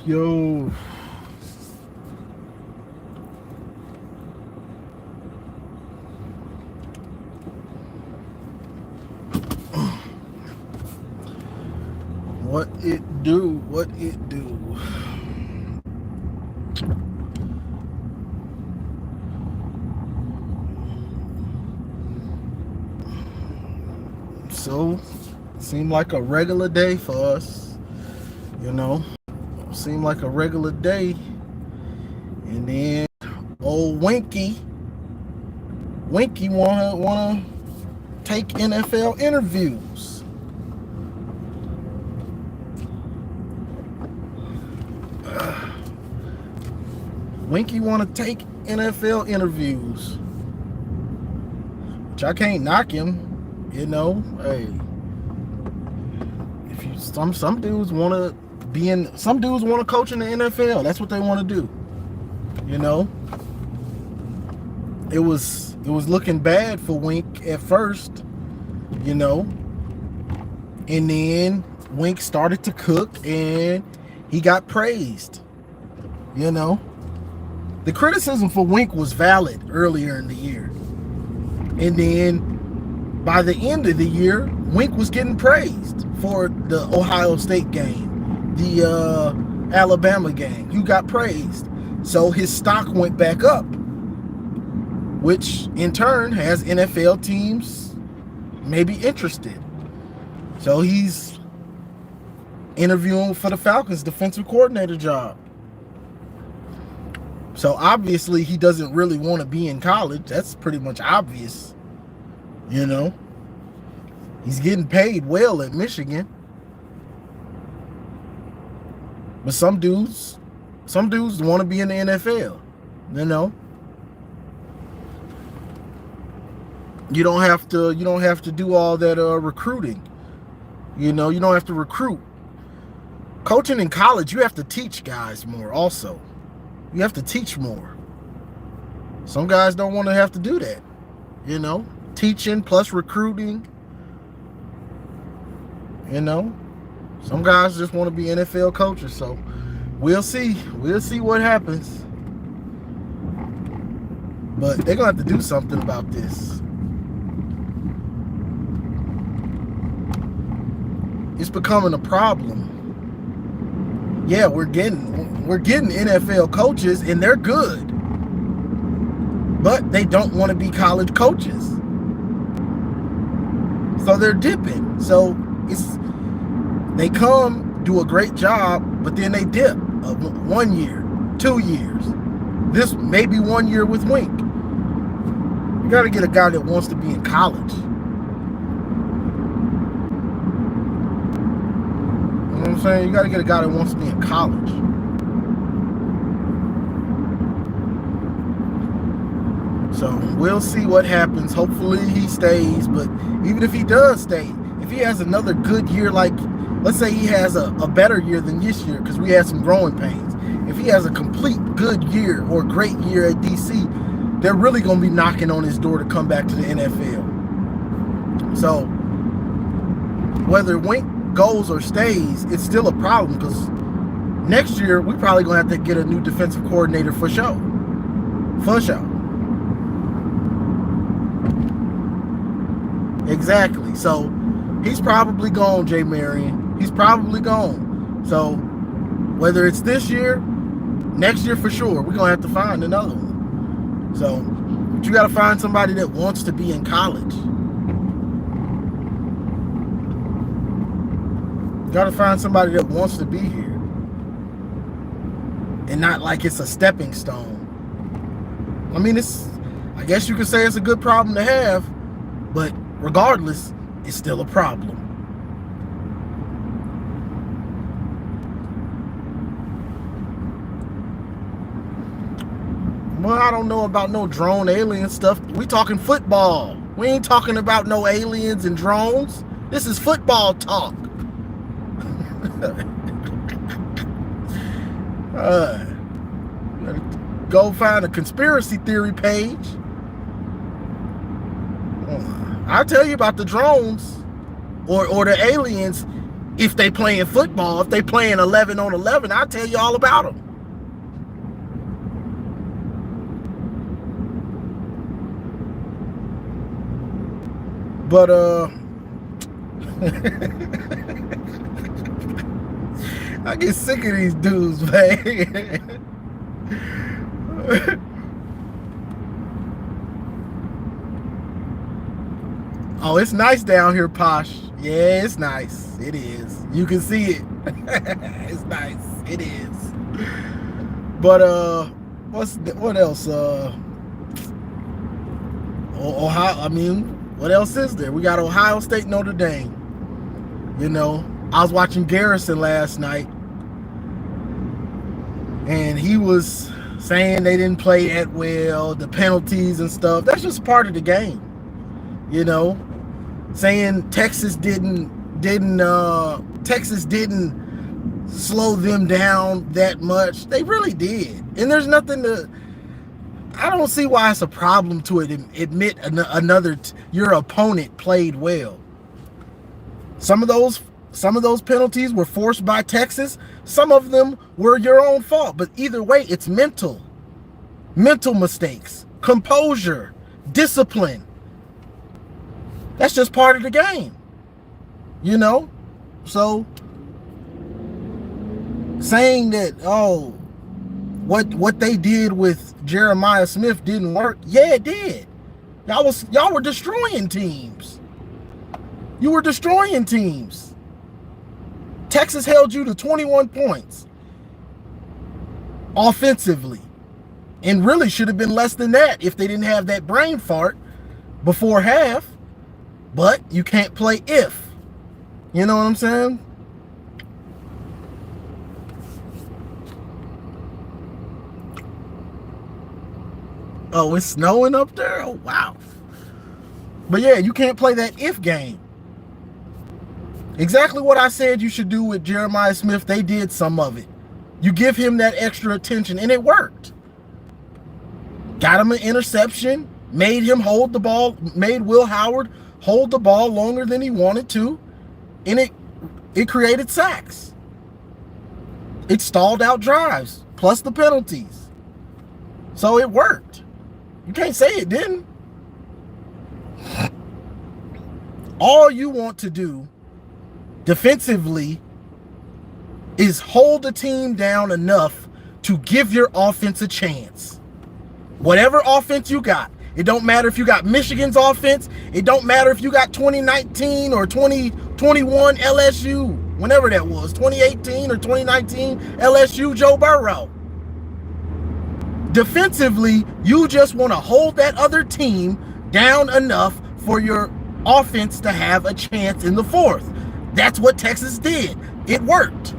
Yo. What it do? What it do? So, seemed like a regular day for us, you know. Seemed like a regular day. And then old Winky wanna take NFL interviews. Winky wanna take NFL interviews. Which I can't knock him. You know, hey, if you some dudes want to some dudes want to coach in the NFL. That's what they want to do. You know, it was looking bad for Wink at first. You know, and then Wink started to cook and he got praised. You know, the criticism for Wink was valid earlier in the year, and then by the end of the year, Wink was getting praised for the Ohio State game, the Alabama game. You got praised. So his stock went back up, which in turn has NFL teams maybe interested. So he's interviewing for the Falcons defensive coordinator job. So obviously he doesn't really want to be in college. That's pretty much obvious. You know, he's getting paid well at Michigan. But some dudes want to be in the NFL. You know, you don't have to do all that recruiting. You know, you don't have to recruit. Coaching in college, you have to teach guys more also. You have to teach more. Some guys don't want to have to do that. You know, teaching plus recruiting. You know, some guys just want to be NFL coaches. So we'll see what happens. But they're gonna have to do something about this. It's becoming a problem. Yeah, we're getting NFL coaches and they're good, but they don't want to be college coaches. So they're dipping. So they come, do a great job, but then they dip 1 year, 2 years. This maybe 1 year with Wink. You got to get a guy that wants to be in college. You know what I'm saying? You got to get a guy that wants to be in college. So we'll see what happens. Hopefully he stays, but even if he does stay, if he has another good year, like let's say he has a better year than this year because we had some growing pains. If he has a complete good year or great year at DC, they're really going to be knocking on his door to come back to the NFL. So whether Wink goes or stays, it's still a problem because next year we probably going to have to get a new defensive coordinator for sure. For sure. Exactly. So he's probably gone, Jay Marion. He's probably gone. So whether it's this year, next year for sure, we're going to have to find another one. So but you got to find somebody that wants to be in college. You got to find somebody that wants to be here. And not like it's a stepping stone. I mean, I guess you could say it's a good problem to have, but regardless, it's still a problem. Well, I don't know about no drone alien stuff. We talking football. We ain't talking about no aliens and drones. This is football talk. Go find a conspiracy theory page. I'll tell you about the drones or the aliens If they playing football, if they playing 11 on 11, I'll tell you all about them. But I get sick of these dudes, man. Oh, it's nice down here, Posh. Yeah, it's nice. It is. You can see it. It's nice. It is. But what else? Ohio. I mean, what else is there? We got Ohio State, Notre Dame. You know, I was watching Garrison last night, and he was saying they didn't play that well, the penalties and stuff. That's just part of the game. You know, saying Texas didn't slow them down that much. They really did. And there's nothing to, I don't see why it's a problem to admit your opponent played well. Some of those penalties were forced by Texas. Some of them were your own fault. But either way, it's mental mistakes, composure, discipline. That's just part of the game, you know? So saying that, oh, what they did with Jeremiah Smith didn't work. Yeah, it did. Y'all were destroying teams. You were destroying teams. Texas held you to 21 points offensively, and really should have been less than that if they didn't have that brain fart before half. But you can't play if. You know what I'm saying? Oh, it's snowing up there? Oh, wow. But yeah, you can't play that if game. Exactly what I said you should do with Jeremiah Smith. They did some of it. You give him that extra attention, and it worked. Got him an interception, made him hold the ball, made Will Howard hold the ball longer than he wanted to, and it created sacks. It stalled out drives, plus the penalties. So it worked. You can't say it didn't. All you want to do defensively is hold the team down enough to give your offense a chance. Whatever offense you got. It don't matter if you got Michigan's offense. It don't matter if you got 2019 or 2021 LSU, whenever that was, 2018 or 2019 LSU Joe Burrow. Defensively, you just want to hold that other team down enough for your offense to have a chance in the fourth. That's what Texas did. It worked.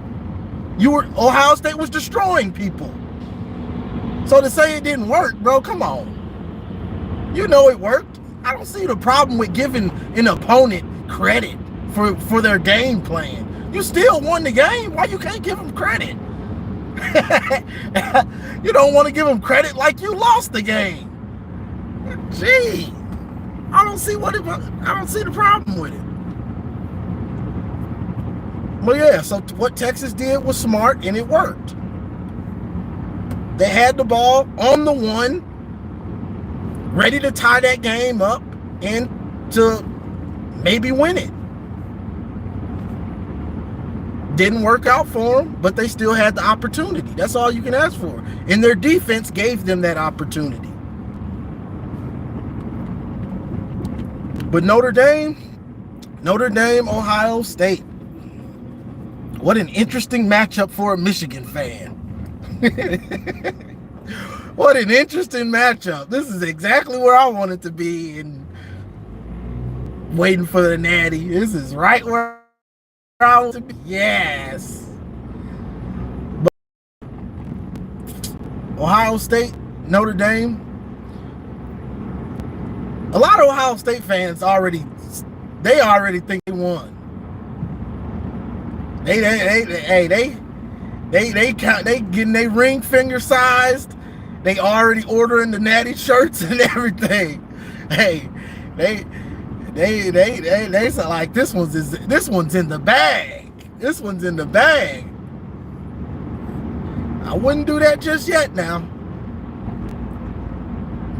Ohio State was destroying people. So to say it didn't work, bro, come on. You know it worked. I don't see the problem with giving an opponent credit for their game plan. You still won the game. Why you can't give them credit? You don't want to give them credit like you lost the game. Gee, I don't see the problem with it. But yeah, so what Texas did was smart, and it worked. They had the ball on the one, ready to tie that game up and to maybe win it. Didn't work out for them, but they still had the opportunity. That's all you can ask for. And their defense gave them that opportunity. But Notre Dame, Ohio State. What an interesting matchup for a Michigan fan. What an interesting matchup. This is exactly where I wanted to be, and waiting for the natty. This is right where I want to be. Yes. But Ohio State, Notre Dame. A lot of Ohio State fans already think they won. They getting their ring finger sized. They already ordering the natty shirts and everything. Hey, they say like this one's in the bag. This one's in the bag. I wouldn't do that just yet now.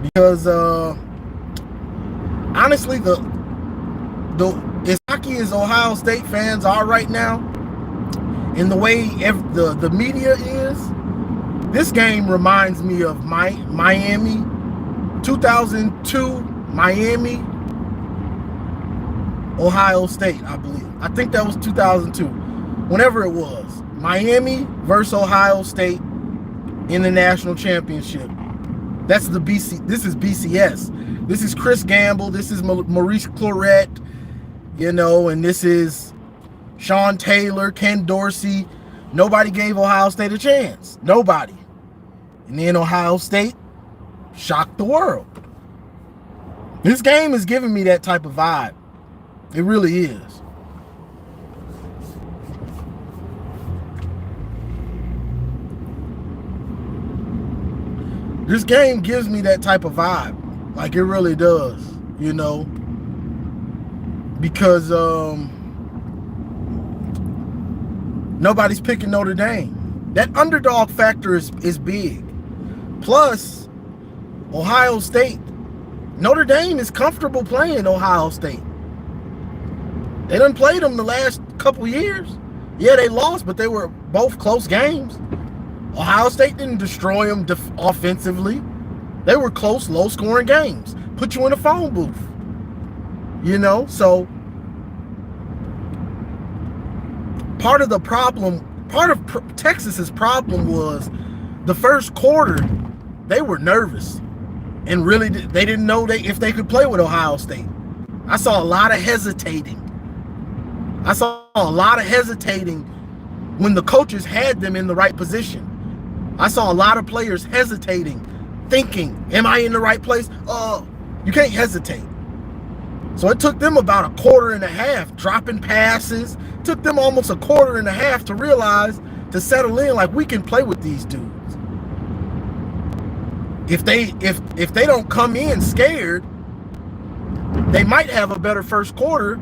Because honestly, as cocky as Ohio State fans are right now, in the way the media is, this game reminds me of Miami, 2002 Miami, Ohio State, I believe. I think that was 2002. Whenever it was. Miami versus Ohio State in the national championship. That's the BC. This is BCS. This is Chris Gamble. This is Maurice Clarett, and this is Sean Taylor, Ken Dorsey. Nobody gave Ohio State a chance. Nobody. And then Ohio State shocked the world. This game is giving me that type of vibe. It really is. This game gives me that type of vibe. Like, it really does, because nobody's picking Notre Dame. That underdog factor is big. Plus, Ohio State. Notre Dame is comfortable playing Ohio State. They done played them the last couple years. Yeah, they lost, but they were both close games. Ohio State didn't destroy them offensively. They were close, low-scoring games. Put you in a phone booth. So part of Texas's problem was the first quarter, they were nervous. And really, they didn't know if they could play with Ohio State. I saw a lot of hesitating. When the coaches had them in the right position. I saw a lot of players hesitating, thinking, am I in the right place? You can't hesitate. So it took them about a quarter and a half, dropping passes. It took them almost a quarter and a half to realize, to settle in, like, we can play with these dudes. If they don't come in scared, they might have a better first quarter,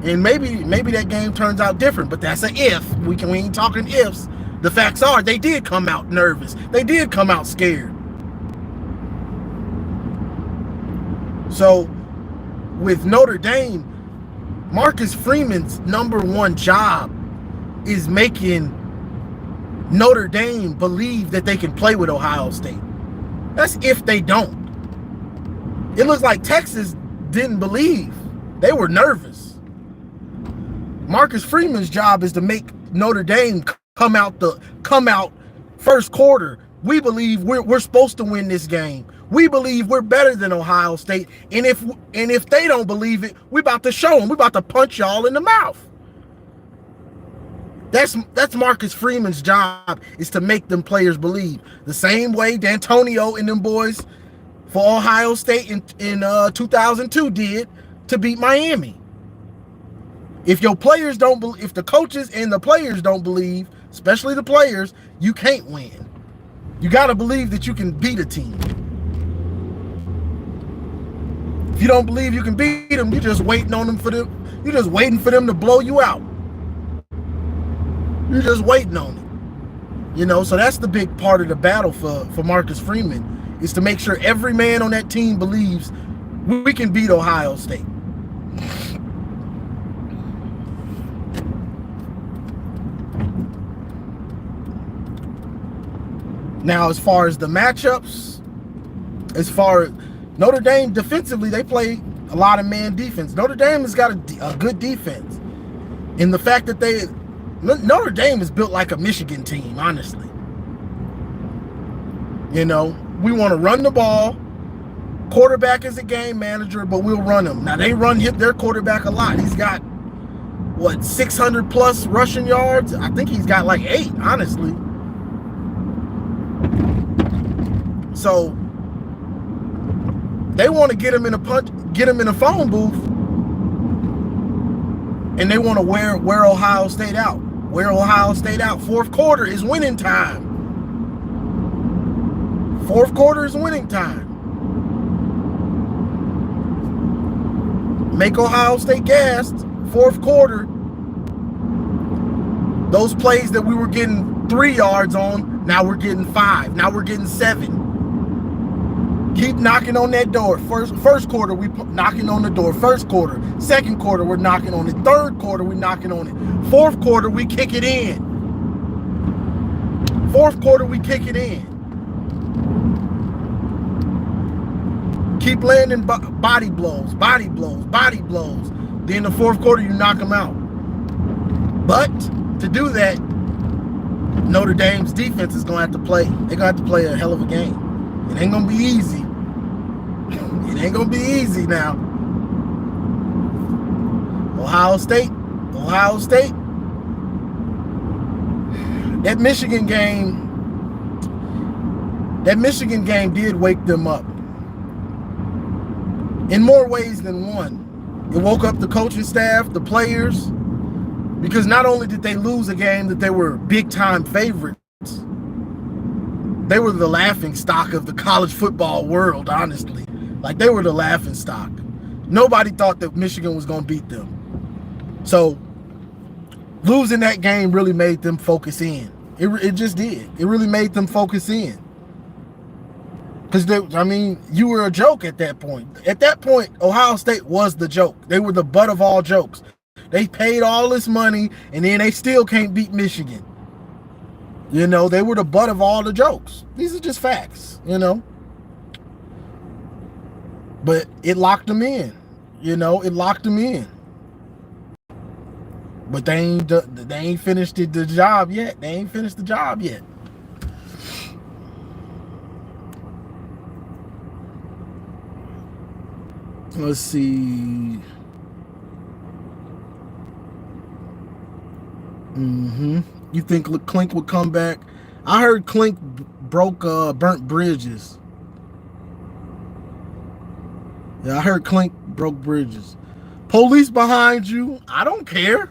and maybe that game turns out different. But that's an if. We ain't talking ifs. The facts are they did come out nervous. They did come out scared. So with Notre Dame, Marcus Freeman's number one job is making Notre Dame believe that they can play with Ohio State. That's if they don't. It looks like Texas didn't believe. They were nervous. Marcus Freeman's job is to make Notre Dame come out first quarter. We believe we're supposed to win this game. We believe we're better than Ohio State. And if they don't believe it, we about to show them. We about to punch y'all in the mouth. That's Marcus Freeman's job, is to make them players believe. The same way D'Antonio and them boys for Ohio State in 2002 did to beat Miami. If your players if the coaches and the players don't believe, especially the players, you can't win. You got to believe that you can beat a team. If you don't believe you can beat them, you're just waiting on them you're just waiting for them to blow you out. You're just waiting on it. So that's the big part of the battle for Marcus Freeman, is to make sure every man on that team believes we can beat Ohio State. Now, as far as the matchups, Notre Dame defensively, they play a lot of man defense. Notre Dame has got a good defense. And the fact that Notre Dame is built like a Michigan team, honestly. We want to run the ball. Quarterback is a game manager, but we'll run him. Now, they run their quarterback a lot. He's got, 600 plus rushing yards? I think he's got like 8, honestly. So they want to get him in a phone booth, and they want to wear Ohio State out. Wear Ohio State out. Fourth quarter is winning time. Fourth quarter is winning time. Make Ohio State gassed. Fourth quarter. Those plays that we were getting 3 yards on, now we're getting 5. Now we're getting 7. Keep knocking on that door. First quarter, we knocking on the door. First quarter. Second quarter, we're knocking on it. Third quarter, we're knocking on it. Fourth quarter, we kick it in. Fourth quarter, we kick it in. Keep landing body blows, body blows, body blows. Then the fourth quarter, you knock them out. But to do that, Notre Dame's defense is going to have to play. They're going to have to play a hell of a game. It ain't going to be easy. It ain't going to be easy now. Ohio State. That Michigan game did wake them up. In more ways than one. It woke up the coaching staff, the players, because not only did they lose a game that they were big-time favorites, they were the laughing stock of the college football world, honestly. Like, they were the laughing stock. Nobody thought that Michigan was going to beat them. So, losing that game really made them focus in. It just did. It really made them focus in. Because, you were a joke at that point. At that point, Ohio State was the joke. They were the butt of all jokes. They paid all this money, and then they still can't beat Michigan. They were the butt of all the jokes. These are just facts, But it locked them in. It locked them in. But they ain't finished the job yet. They ain't finished the job yet. Let's see. You think Clink would come back? I heard Clink burnt bridges. Yeah, I heard Clink broke bridges. Police behind you. I don't care.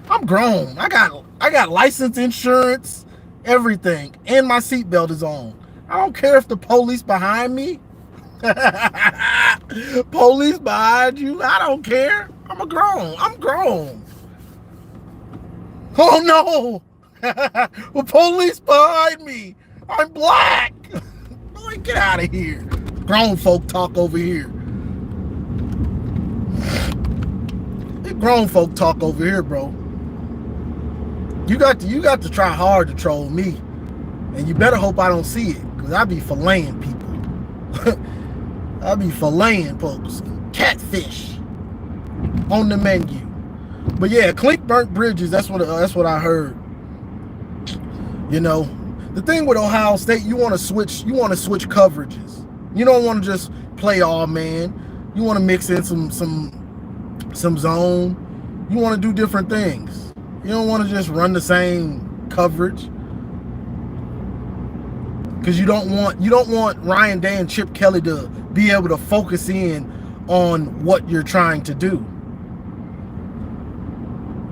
I'm grown. I got license, insurance, everything, and my seatbelt is on. I don't care if the police behind me. Police behind you. I don't care. I'm grown. Oh no! Well, police behind me. I'm black. Boy, get out of here. Grown folk talk over here. Grown folk talk over here, bro. You got to try hard to troll me, and you better hope I don't see it, because I be filleting people. I be filleting folks. Catfish on the menu. But yeah, Clink burnt bridges. That's what I heard. The thing with Ohio State, you want to switch coverages. You don't want to just play all man. You want to mix in some zone. You want to do different things. You don't want to just run the same coverage. Because you don't want Ryan Day and Chip Kelly to be able to focus in on what you're trying to do.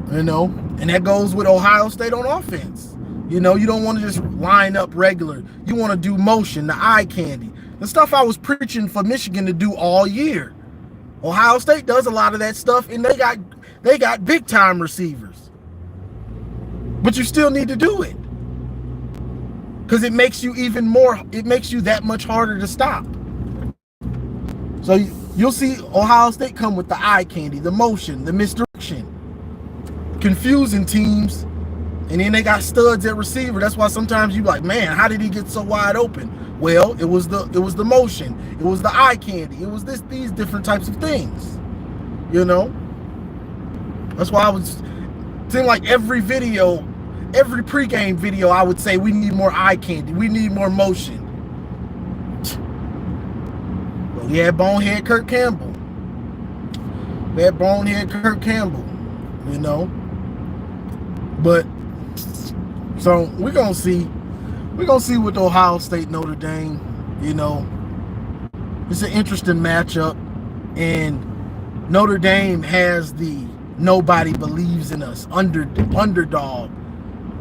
And that goes with Ohio State on offense. You don't want to just line up regular. You want to do motion, the eye candy, the stuff I was preaching for Michigan to do all year. Ohio State does a lot of that stuff, and they got big time receivers. But you still need to do it, because it makes you that much harder to stop. So you'll see Ohio State come with the eye candy, the motion, the misdirection, confusing teams, and then they got studs at receiver. That's why sometimes you like, man, how did he get so wide open? Well, it was the motion, it was the eye candy, it was these different types of things. That's why seemed like every pregame video, I would say we need more eye candy, we need more motion. Well, we had bonehead Kirk Campbell. But so we're gonna see with Ohio State, Notre Dame. It's an interesting matchup, and Notre Dame has the nobody believes in us underdog.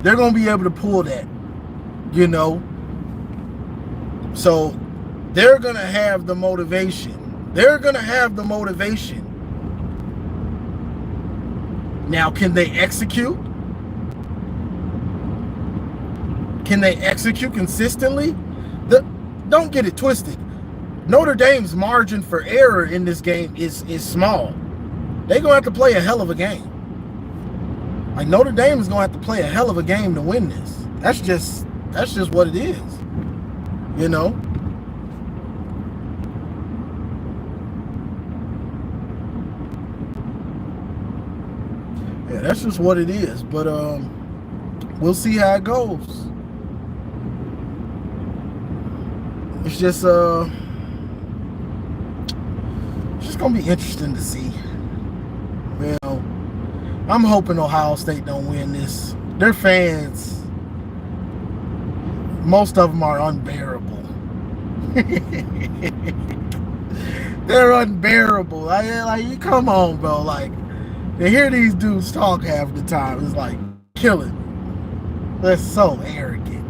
They're gonna be able to pull that, So they're gonna have the motivation. Now, can they execute? Can they execute consistently? Don't get it twisted. Notre Dame's margin for error in this game is small. They're going to have to play a hell of a game. Like, Notre Dame is going to have to play a hell of a game to win this. That's just what it is. You know? Yeah, that's just what it is. But we'll see how it goes. It's just gonna be interesting to see. Well, I'm hoping Ohio State don't win this. Their fans, most of them are unbearable. They're unbearable. Like, come on, bro. Like, to hear these dudes talk half the time is like killing me. They're so arrogant.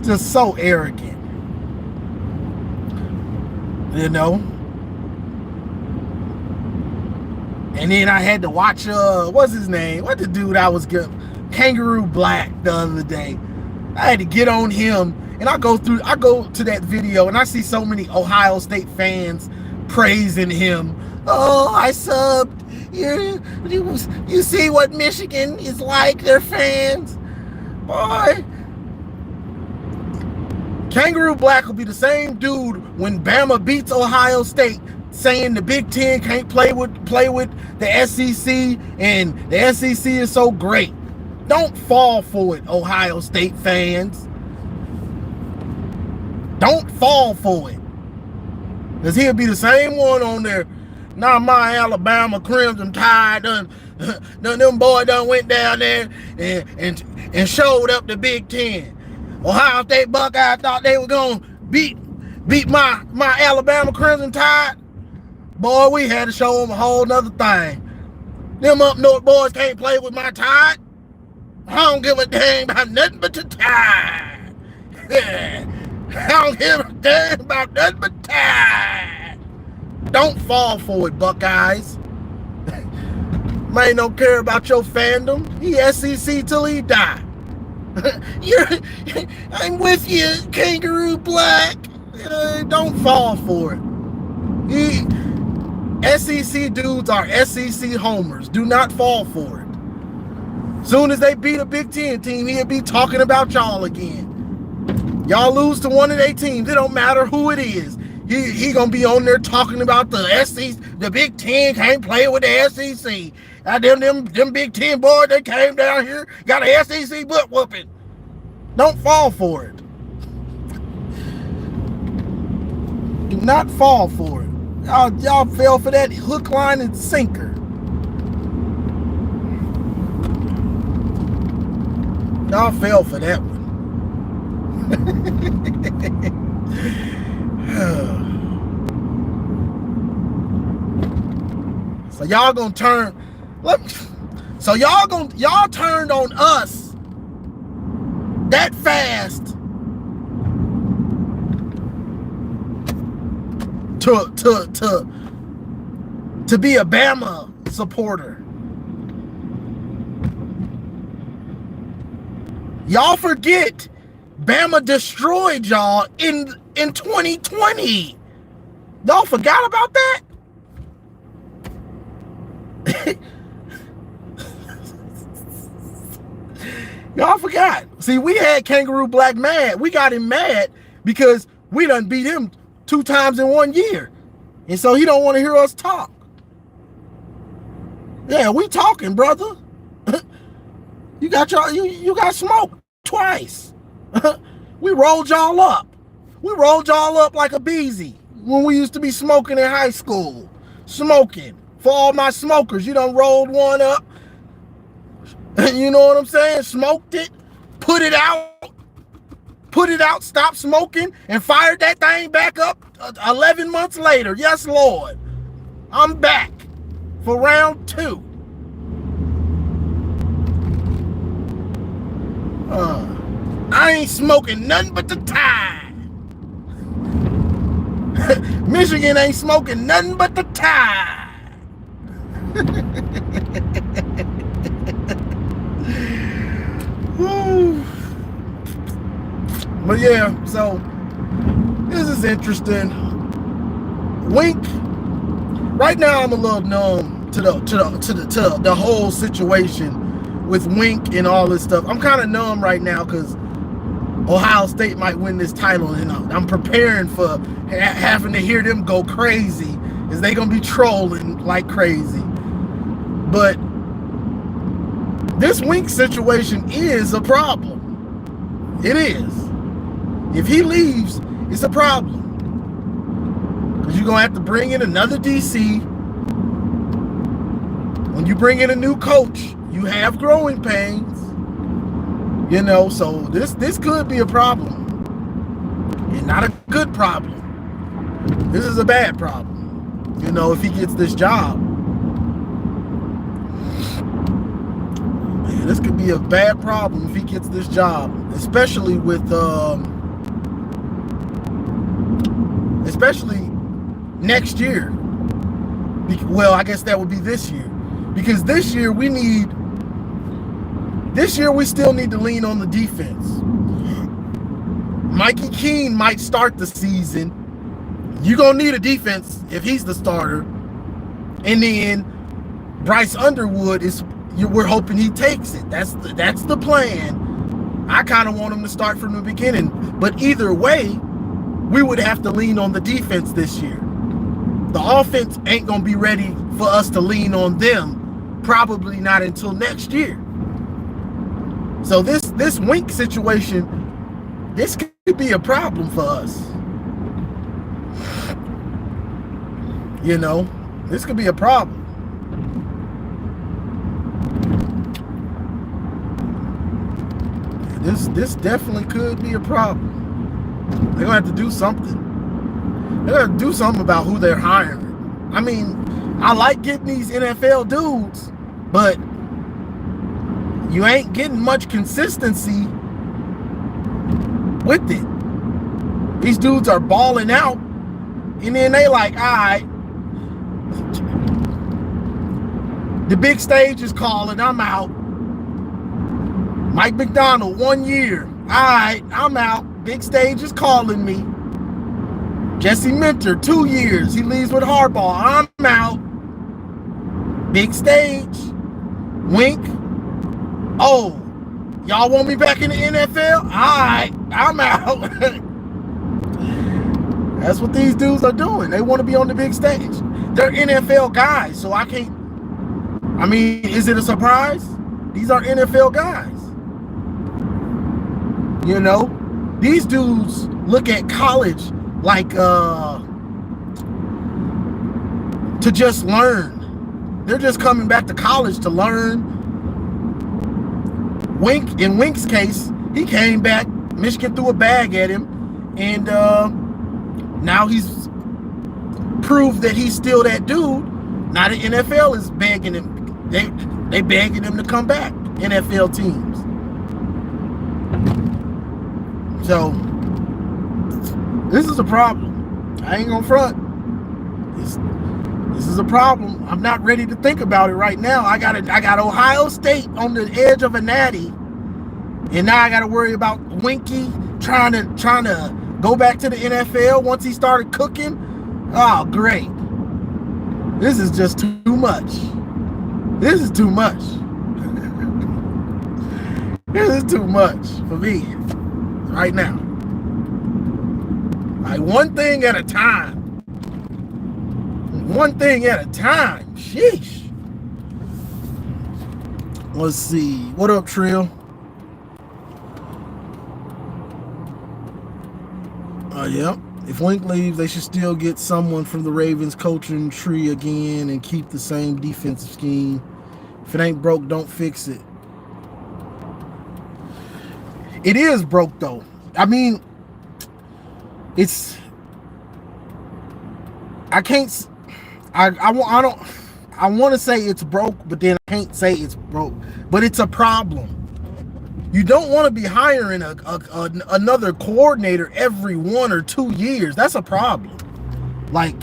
Just so arrogant. You know? And then I had to watch what's his name? What the dude I was good? Kangaroo Black the other day. I had to get on him, and I go to that video and I see so many Ohio State fans praising him. Oh, I subbed. You see what Michigan is like, their fans? Boy. Kangaroo Black will be the same dude when Bama beats Ohio State, saying the Big Ten can't play with the SEC and the SEC is so great. Don't fall for it, Ohio State fans. Don't fall for it. Because he'll be the same one on there. Now my Alabama Crimson Tide them boys done went down there and showed up the Big Ten. Ohio State Buckeyes thought they were gonna beat my Alabama Crimson Tide. Boy, we had to show them a whole nother thing. Them up north boys can't play with my Tide. I don't give a damn about nothing but the Tide. I don't give a damn about nothing but Tide. Don't fall for it, Buckeyes. Man don't care about your fandom. He SEC till he die. I'm with you, Kangaroo Black. Don't fall for it. SEC dudes are SEC homers. Do not fall for it. Soon as they beat a Big Ten team, he'll be talking about y'all again. Y'all lose to one of their teams. It don't matter who it is. He gonna be on there talking about the SEC. The Big Ten can't play with the SEC. Them Big Ten boys, they came down here, got a SEC butt whooping. Don't fall for it. Do not fall for it. Y'all fell for that hook, line, and sinker. Y'all fell for that one. So y'all gonna turn. So y'all turned on us that fast to be a Bama supporter. Y'all forget Bama destroyed y'all in 2020. Y'all forgot about that? Y'all forgot. See, we had Kangaroo Black mad. We got him mad because we done beat him 2 times in 1 year. And so he don't want to hear us talk. Yeah, we talking, brother. You got smoked twice. We rolled y'all up. We rolled y'all up like a beezy when we used to be smoking in high school. Smoking. For all my smokers, you done rolled one up. You know what I'm saying? Smoked it, put it out, stopped smoking, and fired that thing back up 11 months later. Yes, Lord. I'm back for round 2. I ain't smoking nothing but the Tide. Michigan ain't smoking nothing but the Tide. But yeah, so this is interesting. Wink. Right now, I'm a little numb to the whole situation with Wink and all this stuff. I'm kind of numb right now because Ohio State might win this title, and I'm preparing for having to hear them go crazy, as they gonna be trolling like crazy. But this Wink situation is a problem. It is. If he leaves, it's a problem. Because you're going to have to bring in another DC. When you bring in a new coach, you have growing pains. You know, so this could be a problem. And not a good problem. This is a bad problem. You know, if he gets this job. Man, this could be a bad problem if he gets this job. Especially with especially next year. Well, I guess that would be this year. Because this year we still need to lean on the defense. Mikey Keene might start the season. You're going to need a defense if he's the starter. And then Bryce Underwood we're hoping he takes it. That's the plan. I kind of want him to start from the beginning. But either way, we would have to lean on the defense this year. The offense ain't going to be ready for us to lean on them, probably not until next year. So this Wink situation, this could be a problem for us. You know, this could be a problem. This definitely could be a problem. They're going to have to do something. They're going to do something about who they're hiring. I mean, I like getting these NFL dudes, but you ain't getting much consistency with it. These dudes are balling out, and then they like, all right, the big stage is calling, I'm out. Mike McDonald, 1 year. All right, I'm out. Big stage is calling me. Jesse Minter, 2 years. He leaves with Harbaugh. I'm out. Big stage. Wink. Oh, y'all want me back in the NFL? All right, I'm out. That's what these dudes are doing. They want to be on the big stage. They're NFL guys, so I can't. I mean, is it a surprise? These are NFL guys. You know, these dudes look at college like to just learn. They're just coming back to college to learn. Wink, in Wink's case, he came back, Michigan threw a bag at him, and now he's proved that he's still that dude. Now the NFL is begging him. They begging him to come back, NFL teams. So this is a problem. I ain't gonna front. This is a problem. I'm not ready to think about it right now. I got Ohio State on the edge of a natty, and now I got to worry about Winky trying to go back to the NFL once he started cooking. Oh, great! This is just too much. This is too much. This is too much for me right now. Like, one thing at a time. One thing at a time. Sheesh. Let's see. What up, Trill? Yep. If Wink leaves, they should still get someone from the Ravens coaching tree again and keep the same defensive scheme. If it ain't broke, don't fix it. It is broke, though. I mean, it's. I can't. I want to say it's broke, but then I can't say it's broke. But it's a problem. You don't want to be hiring another coordinator every 1 or 2 years. That's a problem. Like,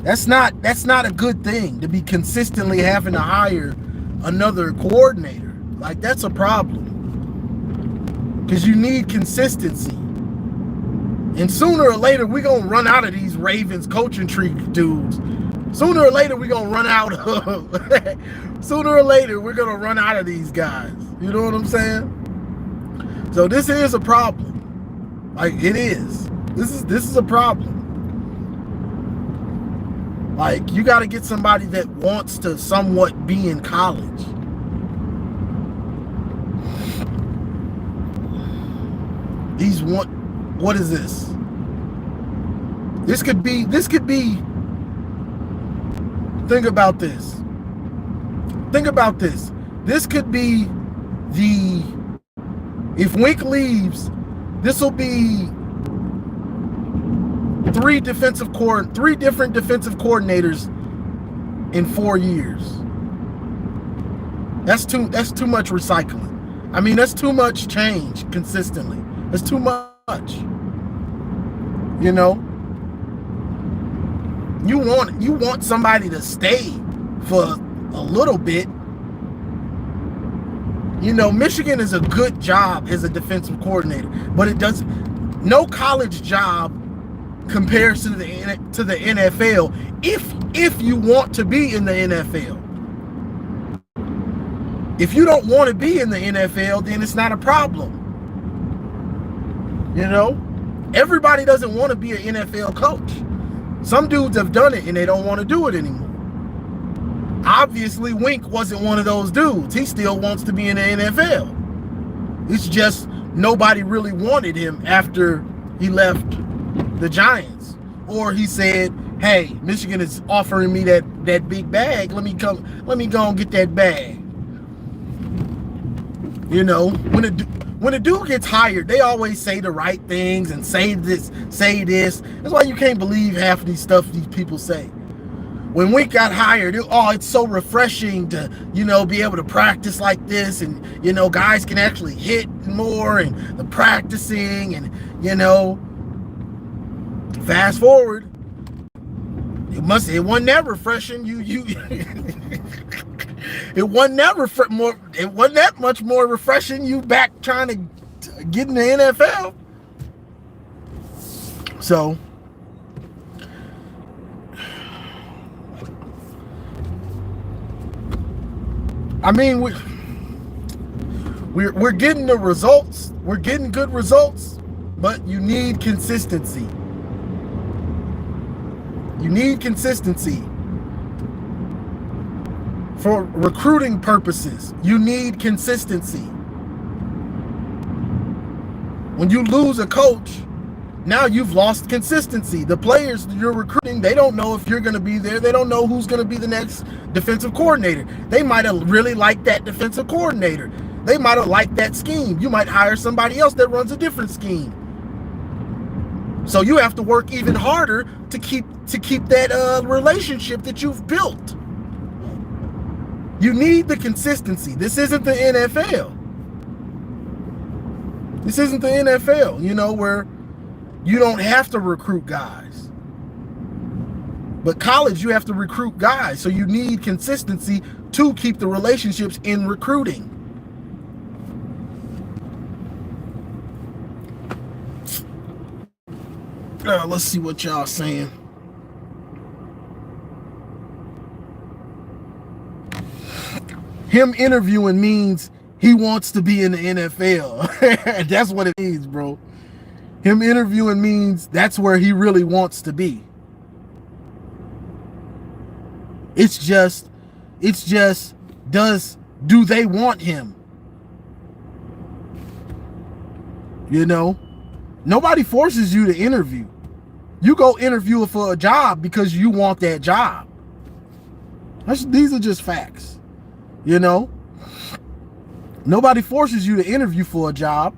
that's not a good thing to be consistently having to hire another coordinator. Like, that's a problem. Because you need consistency. And sooner or later, we're going to run out of these Ravens coaching tree dudes. Sooner or later, we're going to run out of... Sooner or later, we're going to run out of these guys. You know what I'm saying? So this is a problem. Like, it is. This is a problem. Like, you got to get somebody that wants to somewhat be in college. What is this? This could be, think about this. Think about this. This could be if Wink leaves, this will be three different defensive coordinators in 4 years. That's too much recycling. I mean, that's too much change consistently. That's too much. You know, you want somebody to stay for a little bit. You know, Michigan is a good job as a defensive coordinator, but it doesn't. No college job compares to the NFL. If you want to be in the NFL, if you don't want to be in the NFL, then it's not a problem. You know, everybody doesn't want to be an NFL coach. Some dudes have done it and they don't want to do it anymore. Obviously, Wink wasn't one of those dudes. He still wants to be in the NFL. It's just nobody really wanted him after he left the Giants. Or he said, hey, Michigan is offering me that big bag. Let me go and get that bag. You know, when a dude gets hired, they always say the right things and say this. That's why you can't believe half of these stuff these people say. When Wink got hired, it's so refreshing to, you know, be able to practice like this, and, you know, guys can actually hit more, and the practicing, and, you know, fast forward, it wasn't that refreshing. It wasn't that much more refreshing. You back trying to get in the NFL. So, I mean, we're getting the results. We're getting good results, but you need consistency. You need consistency. For recruiting purposes, you need consistency. When you lose a coach, now you've lost consistency. The players you're recruiting, they don't know if you're going to be there. They don't know who's going to be the next defensive coordinator. They might have really liked that defensive coordinator. They might have liked that scheme. You might hire somebody else that runs a different scheme. So you have to work even harder to keep that relationship that you've built. You need the consistency. This isn't the NFL. This isn't the NFL, you know, where you don't have to recruit guys. But college, you have to recruit guys. So you need consistency to keep the relationships in recruiting. Let's see what y'all saying. Him interviewing means he wants to be in the NFL. That's what it means, bro. Him interviewing means that's where he really wants to be. It's just, do they want him? You know, nobody forces you to interview. You go interview for a job because you want that job. These are just facts. You know, nobody forces you to interview for a job.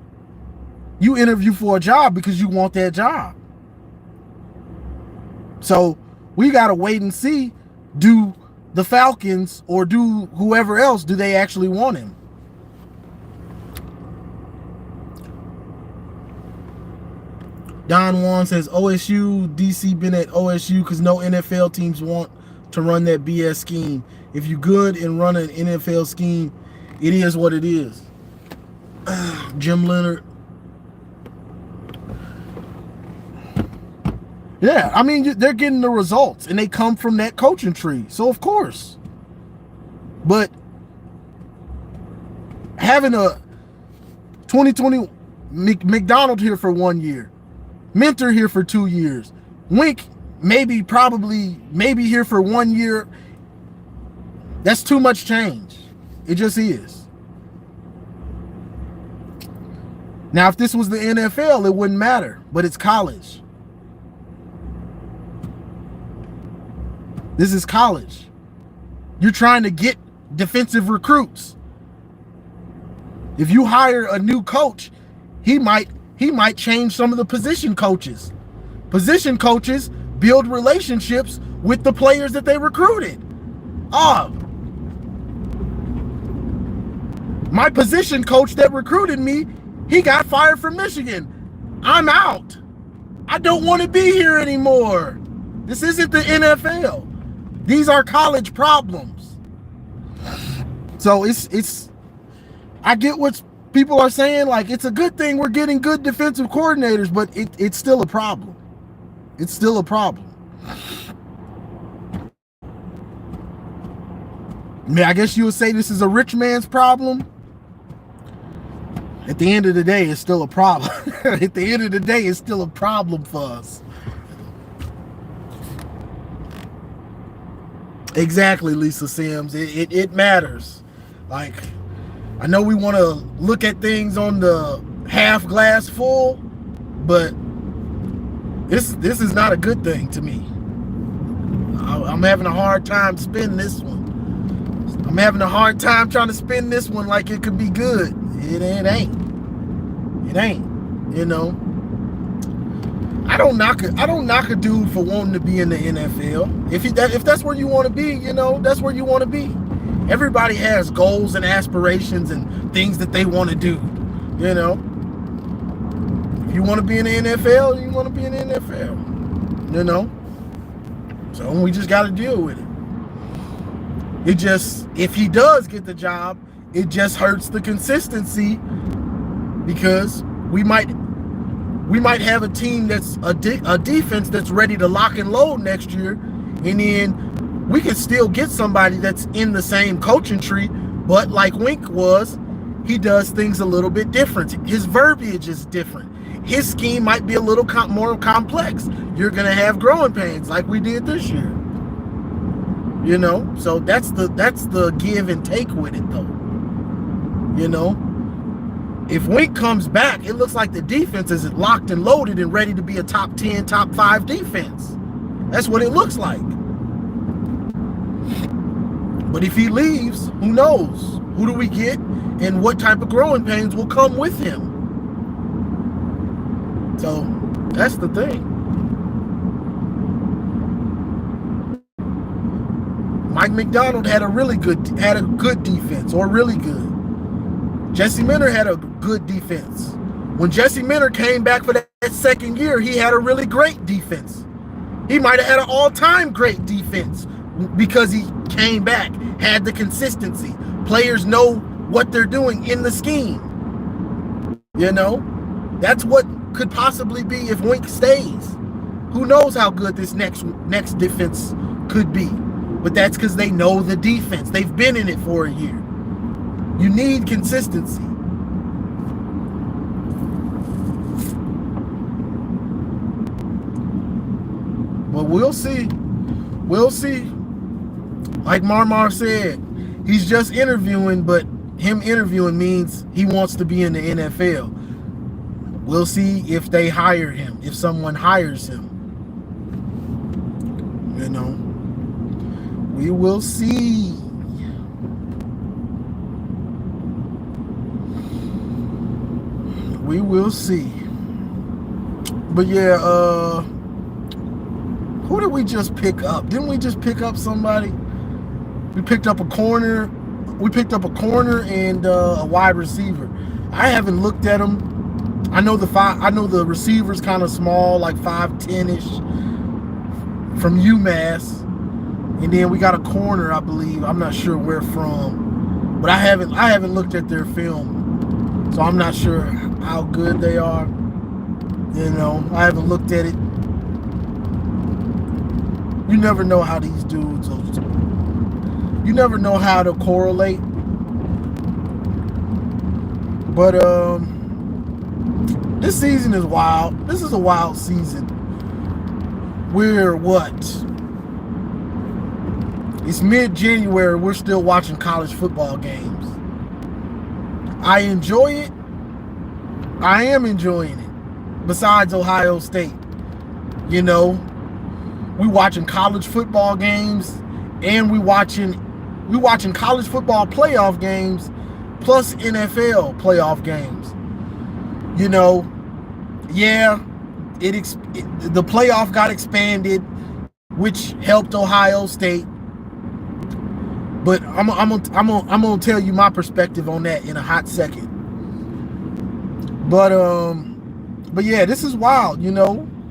You interview for a job because you want that job. So we got to wait and see, do the Falcons or do whoever else, do they actually want him? Don Juan says OSU, DC been at OSU because no NFL teams want to run that BS scheme. If you good and run an NFL scheme, it is what it is. Jim Leonard. Yeah, I mean, they're getting the results, and they come from that coaching tree. So, of course. But having a 2020 McDonald here for 1 year, Mentor here for 2 years, Wink maybe here for 1 year, that's too much change. It just is. Now, if this was the NFL, it wouldn't matter, but it's college. This is college. You're trying to get defensive recruits. If you hire a new coach, he might change some of the position coaches. Position coaches build relationships with the players that they recruited. My position coach that recruited me, he got fired from Michigan. I'm out. I don't want to be here anymore. This isn't the NFL. These are college problems. So it's I get what people are saying, like it's a good thing we're getting good defensive coordinators, but it's still a problem. It's still a problem. I mean, I guess you would say this is a rich man's problem. At the end of the day, it's still a problem. At the end of the day, it's still a problem for us. Exactly, Lisa Sims. It matters. Like, I know we want to look at things on the half glass full, but this is not a good thing to me. I'm having a hard time spinning this one. I'm having a hard time trying to spin this one like it could be good. It ain't. It ain't. You know. I don't knock a dude for wanting to be in the NFL. If that's where you want to be, you know, that's where you want to be. Everybody has goals and aspirations and things that they want to do. You know. If you want to be in the NFL, you want to be in the NFL. You know. So we just got to deal with it. It just, if he does get the job, it just hurts the consistency, because we might have a team that's a defense that's ready to lock and load next year, and then we can still get somebody that's in the same coaching tree, but like Wink was, he does things a little bit different. His verbiage is different. His scheme might be a little more complex. You're going to have growing pains like we did this year. You know, so that's the give and take with it, though. You know, if Wink comes back, it looks like the defense is locked and loaded and ready to be a top 10, top 5 defense. That's what it looks like. But if he leaves, who knows? Who do we get, and what type of growing pains will come with him? So that's the thing. Mike McDonald had a good defense, or really good. Jesse Minter had a good defense. When Jesse Minter came back for that second year, he had a really great defense. He might have had an all-time great defense because he came back, had the consistency. Players know what they're doing in the scheme. You know, that's what could possibly be if Wink stays. Who knows how good this next defense could be? But that's because they know the defense. They've been in it for a year. You need consistency. But we'll see. We'll see. Like Marmar said, he's just interviewing, but him interviewing means he wants to be in the NFL. We'll see if they hire him, if someone hires him. You know. We will see. We will see. But yeah, who did we just pick up? Didn't we just pick up somebody? We picked up a corner. We picked up a corner and a wide receiver. I haven't looked at them. I know the receiver's kind of small, like 5'10"-ish, from UMass. And then we got a corner, I believe. I'm not sure where from, but I haven't looked at their film, so I'm not sure how good they are. You know, I haven't looked at it. You never know how these dudes you never know how to correlate. But this season is wild. This is a wild season. We're what? It's mid-January. We're still watching college football games. I enjoy it. I am enjoying it. Besides Ohio State, we watching college football games, and we watching college football playoff games, plus NFL playoff games. The playoff got expanded, which helped Ohio State. But I'm gonna tell you my perspective on that in a hot second. But yeah, this is wild.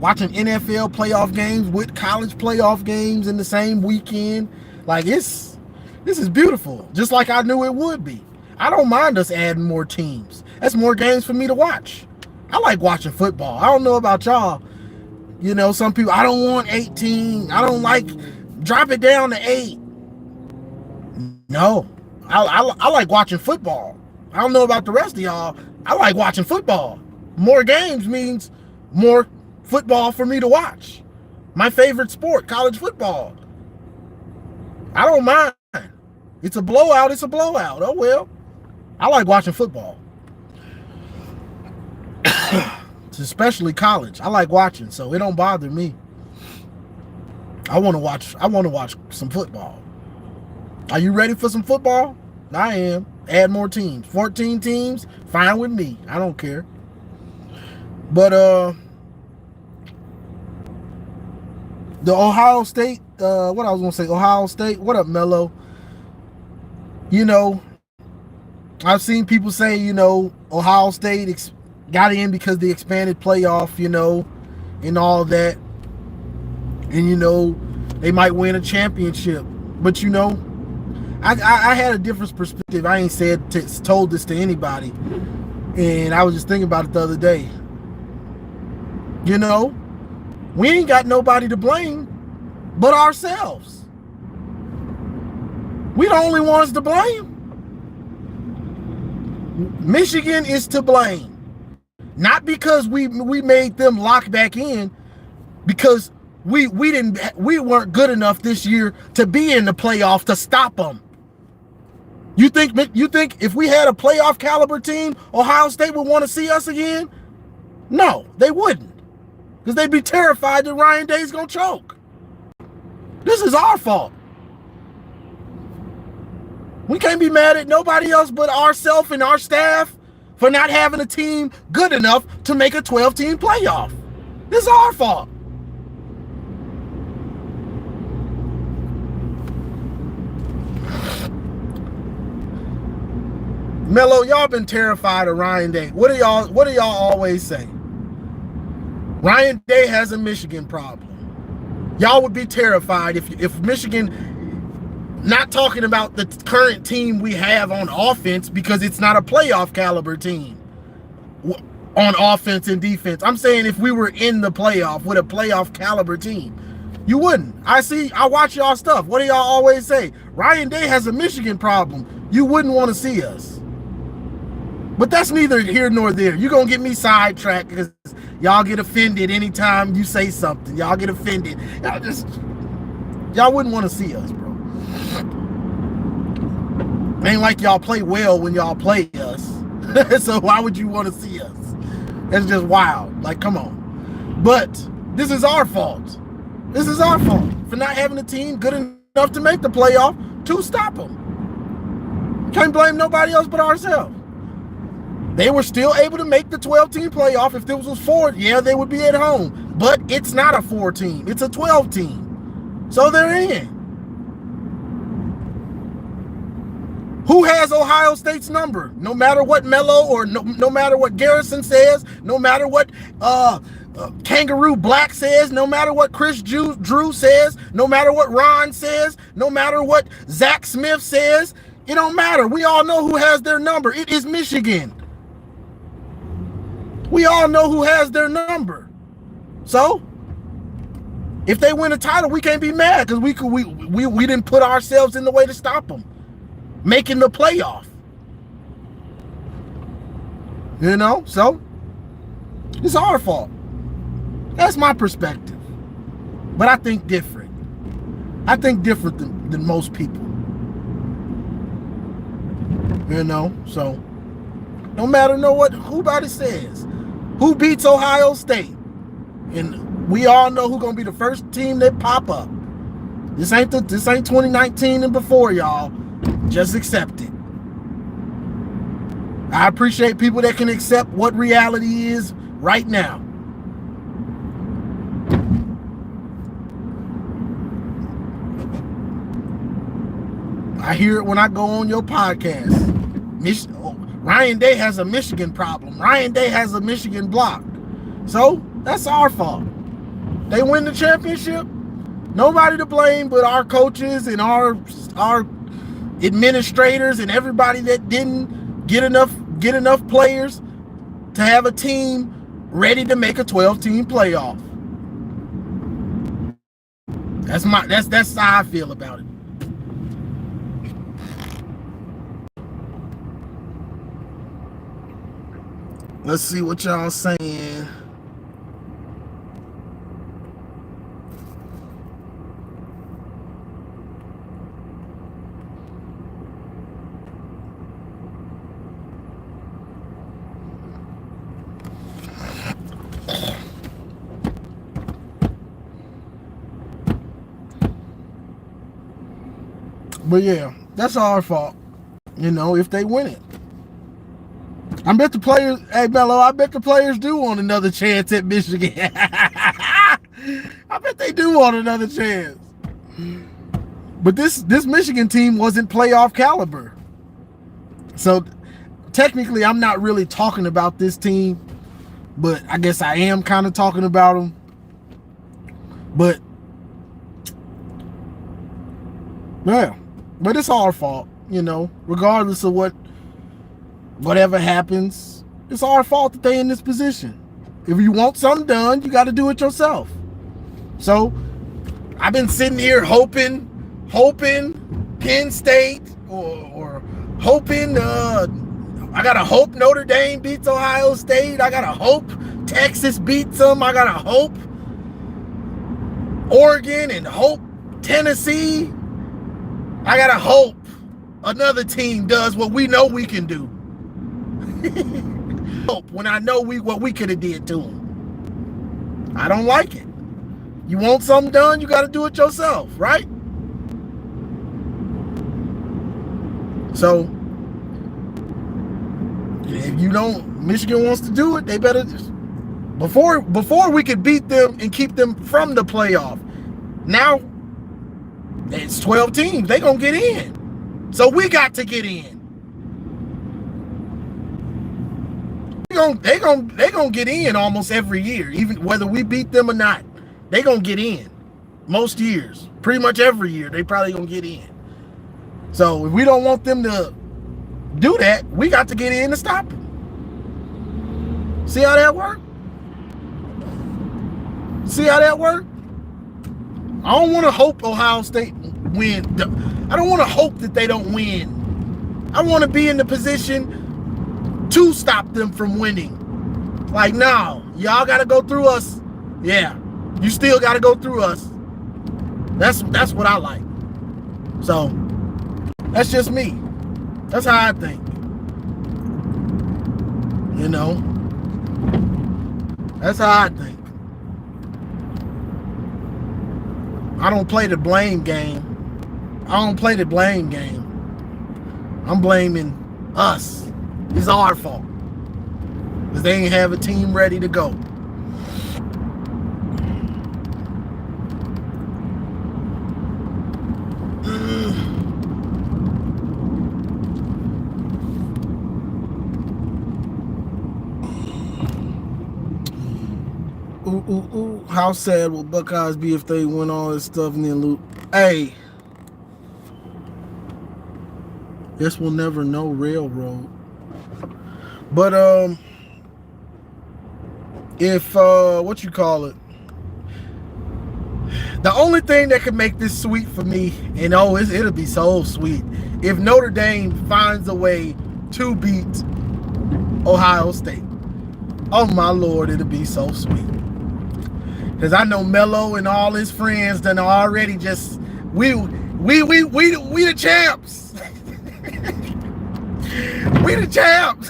Watching NFL playoff games with college playoff games in the same weekend, like this is beautiful. Just like I knew it would be. I don't mind us adding more teams. That's more games for me to watch. I like watching football. I don't know about y'all. Some people, I don't want 18. I don't like, drop it down to 8. No, I like watching football. I don't know about the rest of y'all. I like watching football. More games means more football for me to watch. My favorite sport, college football. I don't mind. It's a blowout. It's a blowout. Oh, well. I like watching football. Especially college. I like watching, so it don't bother me. I want to watch some football. Are you ready for some football? I am. Add more teams. 14 teams, fine with me. I don't care. But the Ohio State, Ohio State, what up, Mello? I've seen people say, Ohio State got in because the expanded playoff, and all that. And, they might win a championship. But, I had a different perspective. I ain't told this to anybody. And I was just thinking about it the other day. We ain't got nobody to blame but ourselves. We the only ones to blame. Michigan is to blame. Not because we made them lock back in, because we weren't good enough this year to be in the playoff to stop them. You think if we had a playoff caliber team, Ohio State would want to see us again? No, they wouldn't. Because they'd be terrified that Ryan Day's going to choke. This is our fault. We can't be mad at nobody else but ourselves and our staff for not having a team good enough to make a 12-team playoff. This is our fault. Mello, y'all been terrified of Ryan Day. What do y'all always say? Ryan Day has a Michigan problem. Y'all would be terrified if Michigan, not talking about the current team we have on offense, because it's not a playoff caliber team on offense and defense. I'm saying if we were in the playoff with a playoff caliber team, you wouldn't. I watch y'all stuff. What do y'all always say? Ryan Day has a Michigan problem. You wouldn't want to see us. But that's neither here nor there. You're going to get me sidetracked because y'all get offended anytime you say something. Y'all get offended. Y'all wouldn't want to see us, bro. Ain't like y'all play well when y'all play us. So why would you want to see us? That's just wild. Like, come on. But this is our fault. This is our fault for not having a team good enough to make the playoff to stop them. Can't blame nobody else but ourselves. They were still able to make the 12-team playoff. If this was 4, yeah, they would be at home. But it's not a 4-team. It's a 12-team. So they're in. Who has Ohio State's number? No matter what Mello or no matter what Garrison says, no matter what Kangaroo Black says, no matter what Chris Drew says, no matter what Ron says, no matter what Zach Smith says, it don't matter. We all know who has their number. It is Michigan. We all know who has their number. So, If they win a title, we can't be mad because we didn't put ourselves in the way to stop them making the playoff. You know, so it's our fault. That's my perspective. But I think different. I think different than most people. You know, so no matter what whoever says, who beats Ohio State, and we all know who's gonna be the first team that pop up. This ain't 2019 and before, y'all. Just accept it. I appreciate people that can accept what reality is right now. I hear it when I go on your podcast. Ryan Day has a Michigan problem. Ryan Day has a Michigan block. So that's our fault. They win the championship. Nobody to blame but our coaches and our administrators and everybody that didn't get enough players to have a team ready to make a 12-team playoff. That's how I feel about it. Let's see what y'all saying. But yeah, that's our fault. You know, if they win it. I bet the players, hey Mello, I bet the players do want another chance at Michigan. I bet they do want another chance. But this Michigan team wasn't playoff caliber. So technically I'm not really talking about this team, but I guess I am kind of talking about them. But yeah, but it's our fault, you know, regardless of whatever happens, it's our fault that they're in this position. If you want something done, you got to do it yourself. So I've been sitting here hoping Penn State or hoping I gotta hope Notre Dame beats Ohio State. I gotta hope Texas beats them. I gotta hope Oregon and hope Tennessee. I gotta hope another team does what we know we can do. Hope when I know what we could have did to them. I don't like it. You want something done, you got to do it yourself, right? So if you don't, Michigan wants to do it, they better just before we could beat them and keep them from the playoff. Now it's 12 teams. They gonna get in. So we got to get in. They gonna get in almost every year, even whether we beat them or not. They gonna get in most years. Pretty much every year they probably gonna get in. So if we don't want them to do that, we got to get in to stop them. See how that work? See how that work? I don't want to hope Ohio State win. I don't want to hope that they don't win. I want to be in the position to stop them from winning. Like, no, y'all got to go through us. Yeah, you still got to go through us. That's what I like. So that's just me. That's how I think. You know, that's how I think. I don't play the blame game. I'm blaming us. It's our fault. Because they ain't have a team ready to go. Ooh. How sad will Buckeyes be if they win all this stuff and then lose? Hey. Guess we'll never know, railroad. But if what you call it, The only thing that could make this sweet for me, and it'll be so sweet, if Notre Dame finds a way to beat Ohio State. Oh my Lord, it'll be so sweet. Because I know Melo and all his friends done already just, we the champs. We the champs.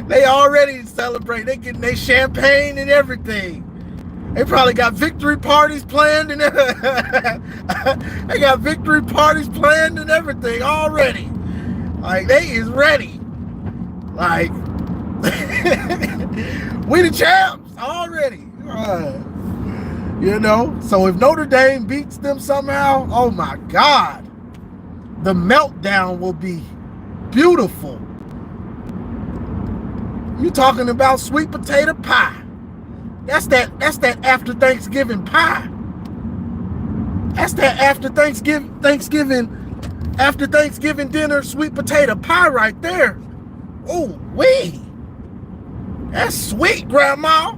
They already celebrate. They getting their champagne and everything. They probably got victory parties planned and they got victory parties planned and everything already. Like, they is ready. Like, we the champs already. You know, so if Notre Dame beats them somehow, oh my God, the meltdown will be beautiful. You talking about sweet potato pie? That's that after Thanksgiving pie. That's that after Thanksgiving dinner sweet potato pie right there. Oh wee, that's sweet, Grandma.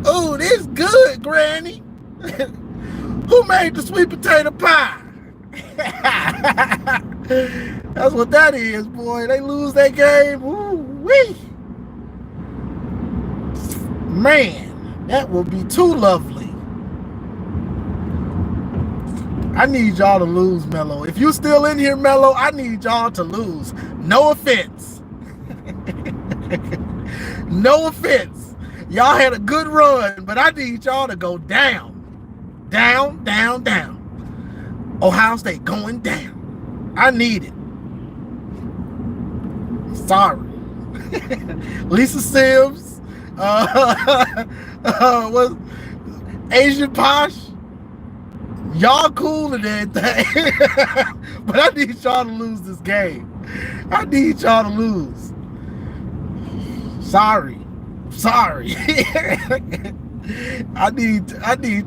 Oh, this good, Granny. Who made the sweet potato pie? That's what that is, boy. They lose that game. Ooh wee. Man, that would be too lovely. I need y'all to lose, Melo. If you still in here, Melo, I need y'all to lose. No offense. No offense. Y'all had a good run, but I need y'all to go down. Down, down, down. Ohio State going down. I need it. Sorry. Lisa Sims, was Asian Posh. Y'all cool and everything. But I need y'all to lose this game. I need y'all to lose. Sorry. I need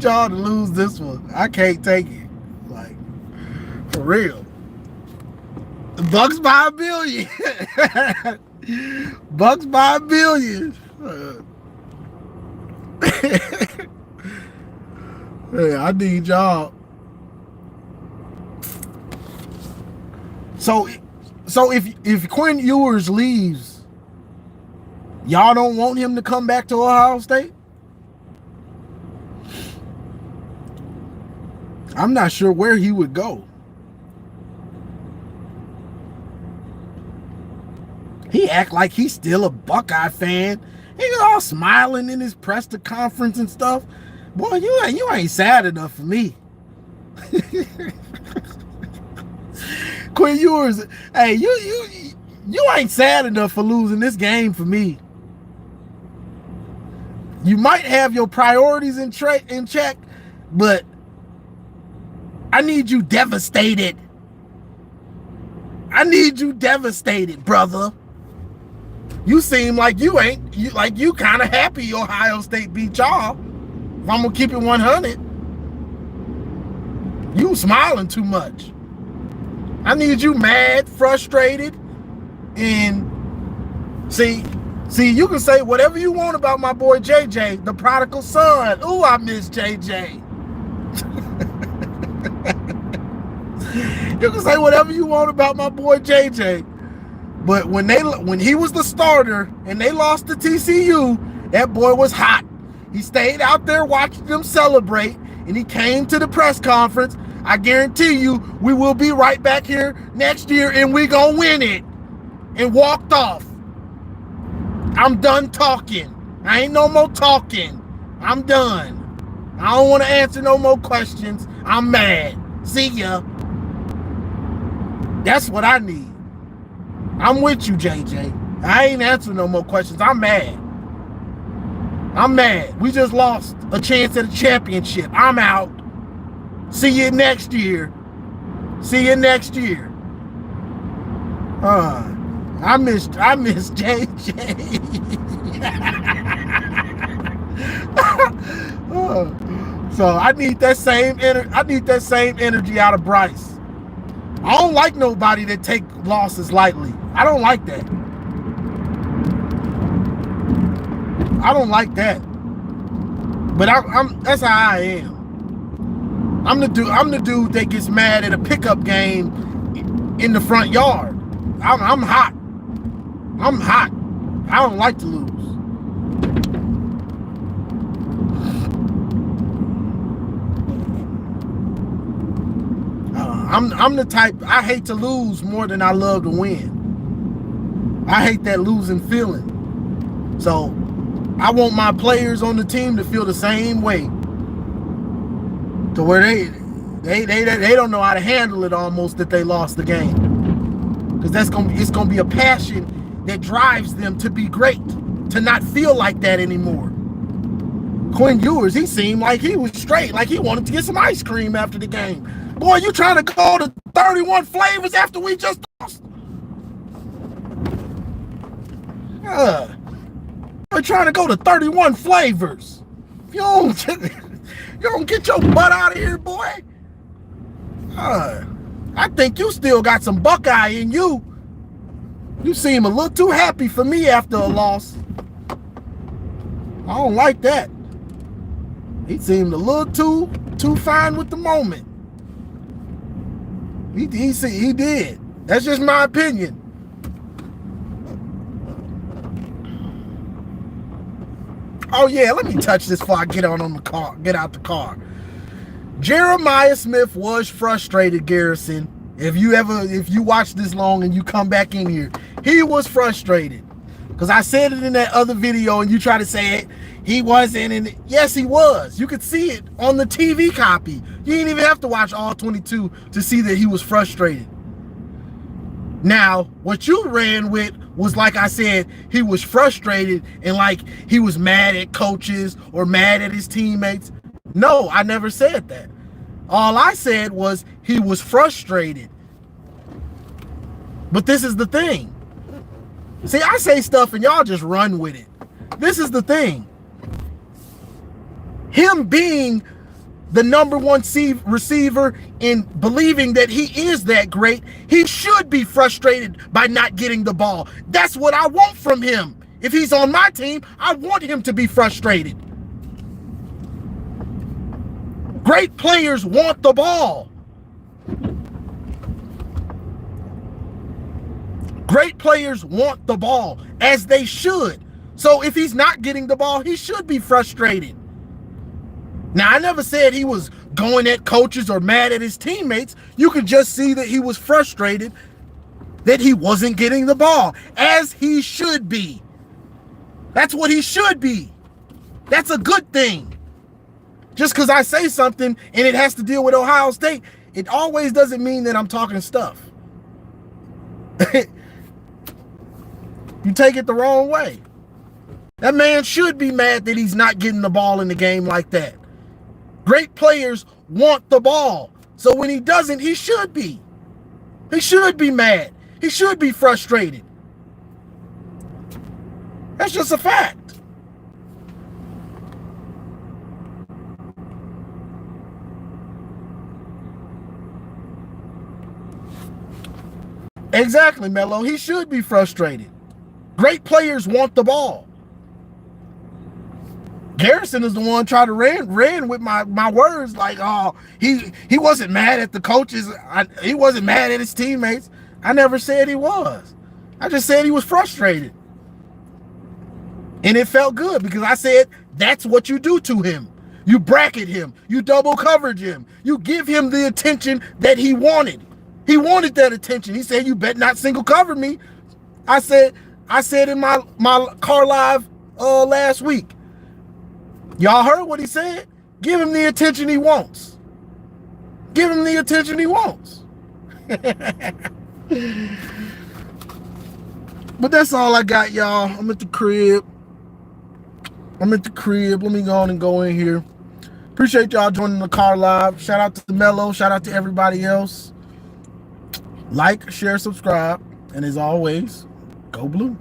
y'all to lose this one. I can't take it. Like, for real. Bucks by $1 billion. Bucks by $1 billion. Hey, I need y'all. So if Quinn Ewers leaves, y'all don't want him to come back to Ohio State? I'm not sure where he would go. He act like he's still a Buckeye fan. He's all smiling in his press conference and stuff. Boy, you ain't sad enough for me. Quinn Ewers, hey, you ain't sad enough for losing this game for me. You might have your priorities in check, but I need you devastated. I need you devastated, brother. You seem like you kind of happy Ohio State beat y'all. If I'm gonna keep it 100, you smiling too much. I need you mad, frustrated, and see, you can say whatever you want about my boy JJ, the prodigal son. Ooh, I miss JJ. You can say whatever you want about my boy JJ, but when he was the starter and they lost to TCU, that boy was hot. He stayed out there watching them celebrate, and he came to the press conference. I guarantee you, we will be right back here next year, and we gonna win it. And walked off. I'm done talking. I ain't no more talking. I'm done. I don't want to answer no more questions. I'm mad. See ya. That's what I need. I'm with you, JJ. I ain't answering no more questions. I'm mad. We just lost a chance at a championship. I'm out. See you next year. I miss JJ. So I need that same energy out of Bryce. I don't like nobody that take losses lightly. I don't like that. I don't like that. But I'm that's how I am. I'm the dude that gets mad at a pickup game in the front yard. I'm hot. I'm hot. I don't like to lose. I'm the type, I hate to lose more than I love to win. I hate that losing feeling. So I want my players on the team to feel the same way. To where they don't know how to handle it almost that they lost the game. Because it's gonna be a passion that drives them to be great, to not feel like that anymore. Quinn Ewers, he seemed like he was straight, like he wanted to get some ice cream after the game. Boy, you trying to go to 31 flavors after we just lost? We're trying to go to 31 flavors. If you don't get your butt out of here, boy. I think you still got some Buckeye in you. You seem a little too happy for me after a loss. I don't like that. He seemed a little too fine with the moment. He did. That's just my opinion. Oh yeah, let me touch this before I get out the car. Jeremiah Smith was frustrated, Garrison. If you watch this long and you come back in here, he was frustrated. Because I said it in that other video and you try to say it, he wasn't, and yes, he was. You could see it on the TV copy. You didn't even have to watch all 22 to see that he was frustrated. Now, what you ran with was, like I said, he was frustrated and like he was mad at coaches or mad at his teammates. No, I never said that. All I said was he was frustrated. But this is the thing. See, I say stuff and y'all just run with it. This is the thing. Him being the number one receiver and believing that he is that great, he should be frustrated by not getting the ball. That's what I want from him. If he's on my team, I want him to be frustrated. Great players want the ball. Great players want the ball, as they should. So if he's not getting the ball, he should be frustrated. Now, I never said he was going at coaches or mad at his teammates. You could just see that he was frustrated that he wasn't getting the ball, as he should be. That's what he should be. That's a good thing. Just because I say something and it has to deal with Ohio State, it always doesn't mean that I'm talking stuff. You take it the wrong way. That man should be mad that he's not getting the ball in the game like that. Great players want the ball. So when he doesn't, he should be. He should be mad. He should be frustrated. That's just a fact. Exactly, Melo. He should be frustrated. Great players want the ball. Garrison is the one trying to ran with my words like, oh, he wasn't mad at the coaches. He wasn't mad at his teammates. I never said he was. I just said he was frustrated. And it felt good because I said that's what you do to him. You bracket him. You double coverage him. You give him the attention that he wanted. He wanted that attention. He said, you bet not single cover me. I said in my car live last week. Y'all heard what he said? Give him the attention he wants. Give him the attention he wants. But that's all I got, y'all. I'm at the crib. Let me go on and go in here. Appreciate y'all joining the car live. Shout out to Melo. Shout out to everybody else. Like, share, subscribe. And as always, go blue.